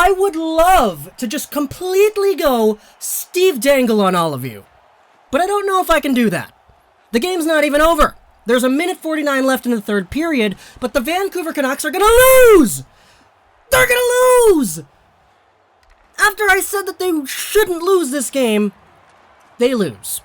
I would love to just completely go Steve Dangle on all of you. But I don't know if I can do that. The game's not even over. There's a minute 49 left in the third period, but the Vancouver Canucks are gonna lose! They're gonna lose! After I said that they shouldn't lose this game, they lose.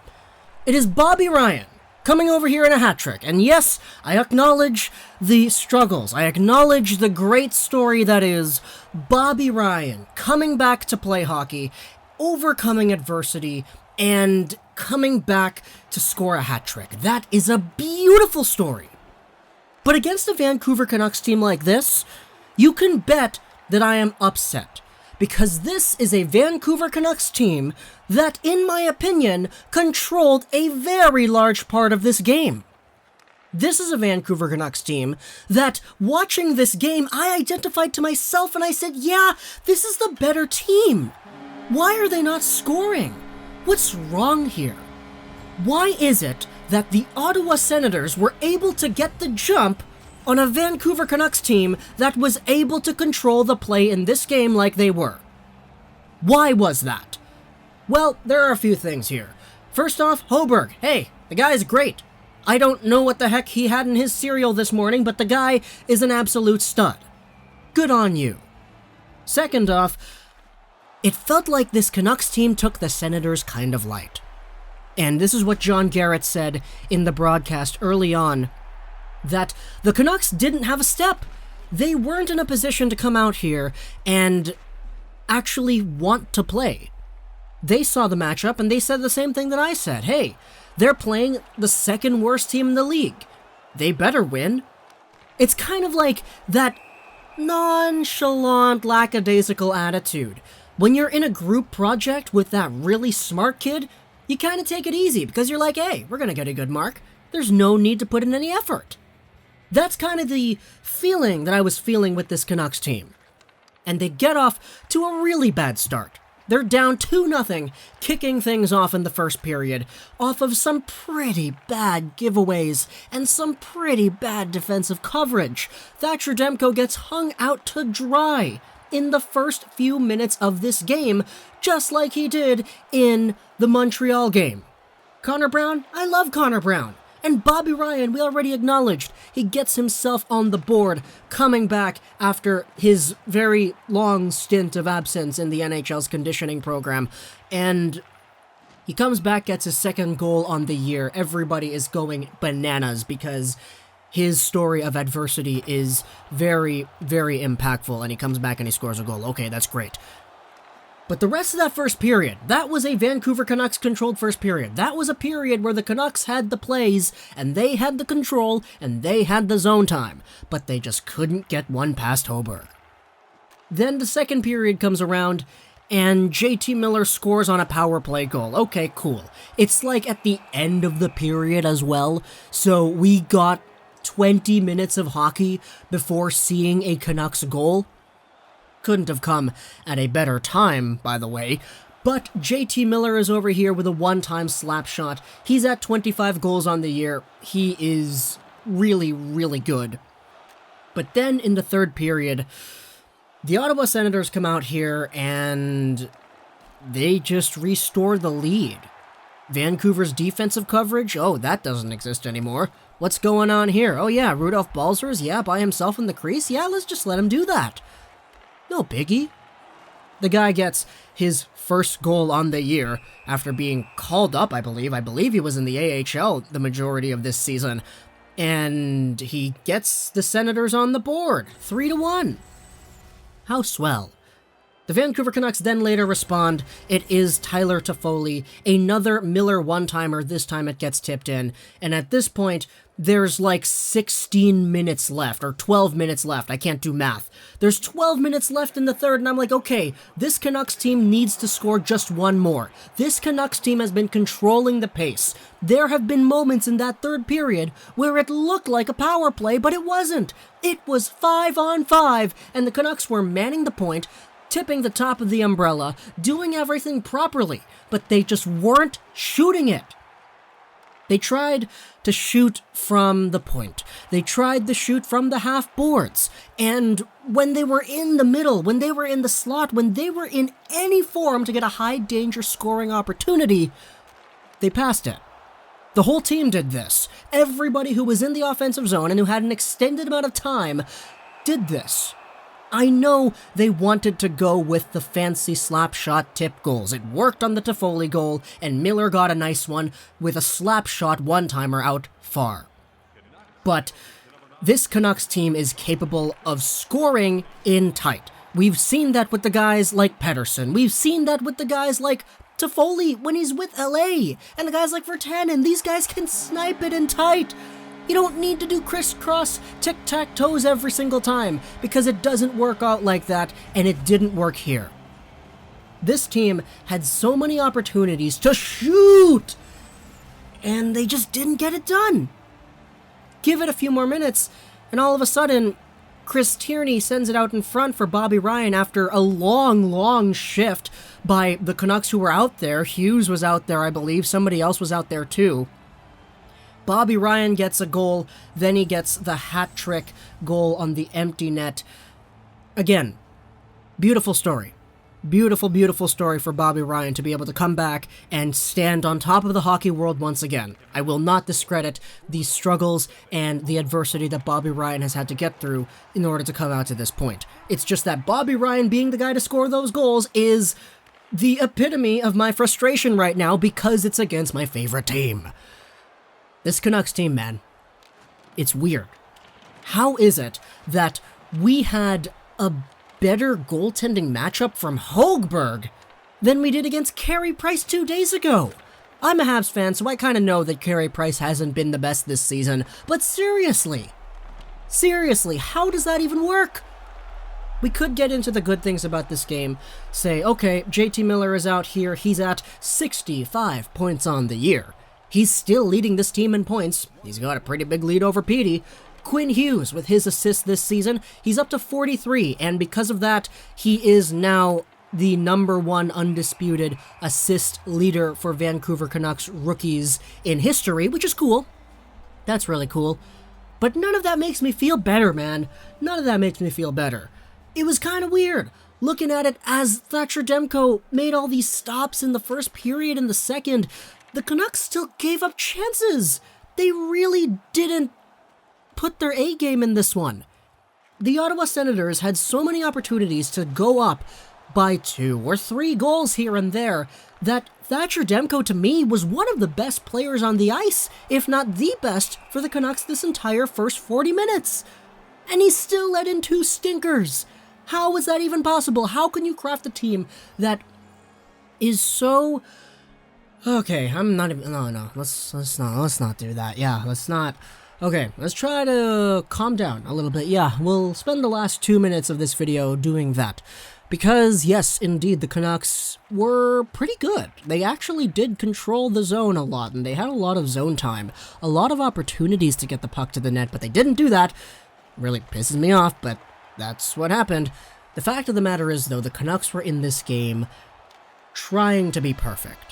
It is Bobby Ryan coming over here in a hat trick. And yes, I acknowledge the struggles. I acknowledge the great story that is Bobby Ryan coming back to play hockey, overcoming adversity, and coming back to score a hat trick. That is a beautiful story. But against a Vancouver Canucks team like this, you can bet that I am upset. Because this is a Vancouver Canucks team that, in my opinion, controlled a very large part of this game. This is a Vancouver Canucks team that, watching this game, I identified to myself and I said, yeah, this is the better team. Why are they not scoring? What's wrong here? Why is it that the Ottawa Senators were able to get the jump on a Vancouver Canucks team that was able to control the play in this game like they were? Why was that? Well, there are a few things here. First off, Hoberg. Hey, the guy's great. I don't know what the heck he had in his cereal this morning, but the guy is an absolute stud. Good on you. Second off, it felt like this Canucks team took the Senators kind of light. And this is what John Garrett said in the broadcast early on, that the Canucks didn't have a step. They weren't in a position to come out here and actually want to play. They saw the matchup and they said the same thing that I said. Hey, they're playing the second worst team in the league. They better win. It's kind of like that nonchalant, lackadaisical attitude. When you're in a group project with that really smart kid, you kind of take it easy because you're like, hey, we're going to get a good mark. There's no need to put in any effort. That's kind of the feeling that I was feeling with this Canucks team. And they get off to a really bad start. They're down 2-0, kicking things off in the first period, off of some pretty bad giveaways and some pretty bad defensive coverage. Thatcher Demko gets hung out to dry in the first few minutes of this game, just like he did in the Montreal game. Connor Brown, I love Connor Brown. And Bobby Ryan, we already acknowledged, he gets himself on the board, coming back after his very long stint of absence in the NHL's conditioning program. And he comes back, gets his second goal on the year. Everybody is going bananas because his story of adversity is very, very impactful. And he comes back and he scores a goal. Okay, that's great. But the rest of that first period, that was a Vancouver Canucks controlled first period. That was a period where the Canucks had the plays, and they had the control, and they had the zone time. But they just couldn't get one past Hoberg. Then the second period comes around, and JT Miller scores on a power play goal. Okay, cool. It's like at the end of the period as well, so we got 20 minutes of hockey before seeing a Canucks goal. Couldn't have come at a better time, by the way, but JT Miller is over here with a one-time slap shot. He's at 25 goals on the year. He is really, really good. But then in the third period, the Ottawa Senators come out here and they just restore the lead. Vancouver's defensive coverage, oh, that doesn't exist anymore. What's going on here? Oh yeah, Rudolph Balcers, yeah, by himself in the crease? Yeah, let's just let him do that. No biggie. The guy gets his first goal on the year after being called up, I believe. I believe he was in the AHL the majority of this season. And he gets the Senators on the board, 3-1. How swell. The Vancouver Canucks then later respond. It is Tyler Toffoli, another Miller one-timer. This time it gets tipped in. And at this point, there's like 16 minutes left, or 12 minutes left. I can't do math. There's 12 minutes left in the third, and I'm like, okay, this Canucks team needs to score just one more. This Canucks team has been controlling the pace. There have been moments in that third period where it looked like a power play, but it wasn't. It was 5-on-5, and the Canucks were manning the point, tipping the top of the umbrella, doing everything properly, but they just weren't shooting it. They tried to shoot from the point. They tried to shoot from the half boards. And when they were in the middle, when they were in the slot, when they were in any form to get a high-danger scoring opportunity, they passed it. The whole team did this. Everybody who was in the offensive zone and who had an extended amount of time did this. I know they wanted to go with the fancy slap shot tip goals. It worked on the Toffoli goal, and Miller got a nice one with a slap shot one-timer out far. But this Canucks team is capable of scoring in tight. We've seen that with the guys like Pettersson. We've seen that with the guys like Toffoli when he's with LA, and the guys like Virtanen. These guys can snipe it in tight. You don't need to do crisscross tic-tac-toes every single time, because it doesn't work out like that, and it didn't work here. This team had so many opportunities to shoot, and they just didn't get it done. Give it a few more minutes, and all of a sudden, Chris Tierney sends it out in front for Bobby Ryan after a long shift by the Canucks who were out there. Hughes was out there, I believe. Somebody else was out there too. Bobby Ryan gets a goal, then he gets the hat trick goal on the empty net. Again, beautiful story. Beautiful story for Bobby Ryan to be able to come back and stand on top of the hockey world once again. I will not discredit the struggles and the adversity that Bobby Ryan has had to get through in order to come out to this point. It's just that Bobby Ryan being the guy to score those goals is the epitome of my frustration right now because it's against my favorite team. This Canucks team, man, it's weird. How is it that we had a better goaltending matchup from Högberg than we did against Carey Price 2 days ago? I'm a Habs fan, so I kind of know that Carey Price hasn't been the best this season, but seriously, how does that even work? We could get into the good things about this game, say, okay, JT Miller is out here, he's at 65 points on the year. He's still leading this team in points. He's got a pretty big lead over Petey. Quinn Hughes, with his assists this season, he's up to 43, and because of that, he is now the #1 undisputed assist leader for Vancouver Canucks rookies in history, which is cool. That's really cool. But none of that makes me feel better, man. None of that makes me feel better. It was kind of weird looking at it as Thatcher Demko made all these stops in the first period and the second. The Canucks still gave up chances. They really didn't put their A game in this one. The Ottawa Senators had so many opportunities to go up by 2 or 3 goals here and there that Thatcher Demko, to me, was one of the best players on the ice, if not the best, for the Canucks this entire first 40 minutes. And he still let in 2 stinkers. How is that even possible? How can you craft a team that is so... Okay, I'm not even... No, let's not do that. Yeah, let's not... Okay, let's try to calm down a little bit. Yeah, we'll spend the last 2 minutes of this video doing that. Because, yes, indeed, the Canucks were pretty good. They actually did control the zone a lot, and they had a lot of zone time. A lot of opportunities to get the puck to the net, but they didn't do that. Really pisses me off, but that's what happened. The fact of the matter is, though, the Canucks were in this game trying to be perfect.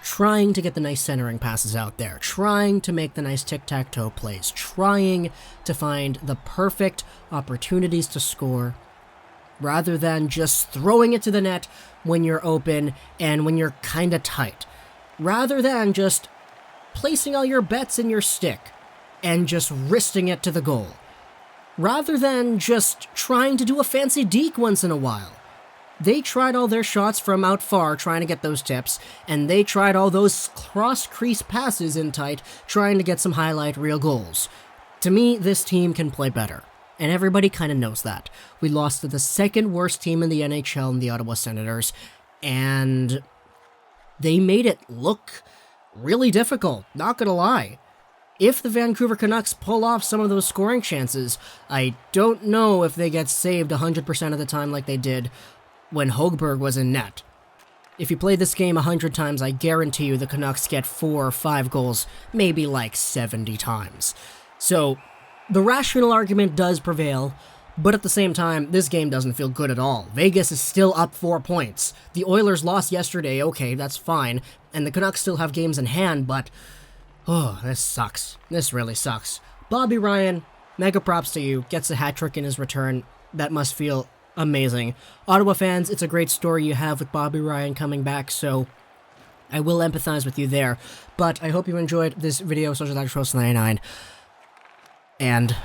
Trying to get the nice centering passes out there, trying to make the nice tic-tac-toe plays, trying to find the perfect opportunities to score, rather than just throwing it to the net when you're open and when you're kinda tight. Rather than just placing all your bets in your stick and just wristing it to the goal. Rather than just trying to do a fancy deke once in a while. They tried all their shots from out far trying to get those tips, and they tried all those cross-crease passes in tight trying to get some highlight reel goals. To me, this team can play better, and everybody kind of knows that. We lost to the second worst team in the NHL in the Ottawa Senators, and they made it look really difficult, not gonna lie. If the Vancouver Canucks pull off some of those scoring chances, I don't know if they get saved 100% of the time like they did when Högberg was in net. If you play this game 100 times, I guarantee you the Canucks get 4 or 5 goals, maybe like 70 times. So, the rational argument does prevail, but at the same time, this game doesn't feel good at all. Vegas is still up 4 points. The Oilers lost yesterday, okay, that's fine, and the Canucks still have games in hand, but Oh, this sucks. This really sucks. Bobby Ryan, mega props to you. Gets a hat trick in his return. That must feel amazing. Ottawa fans, it's a great story you have with Bobby Ryan coming back, so I will empathize with you there. But I hope you enjoyed this video, Social Dr. 99, and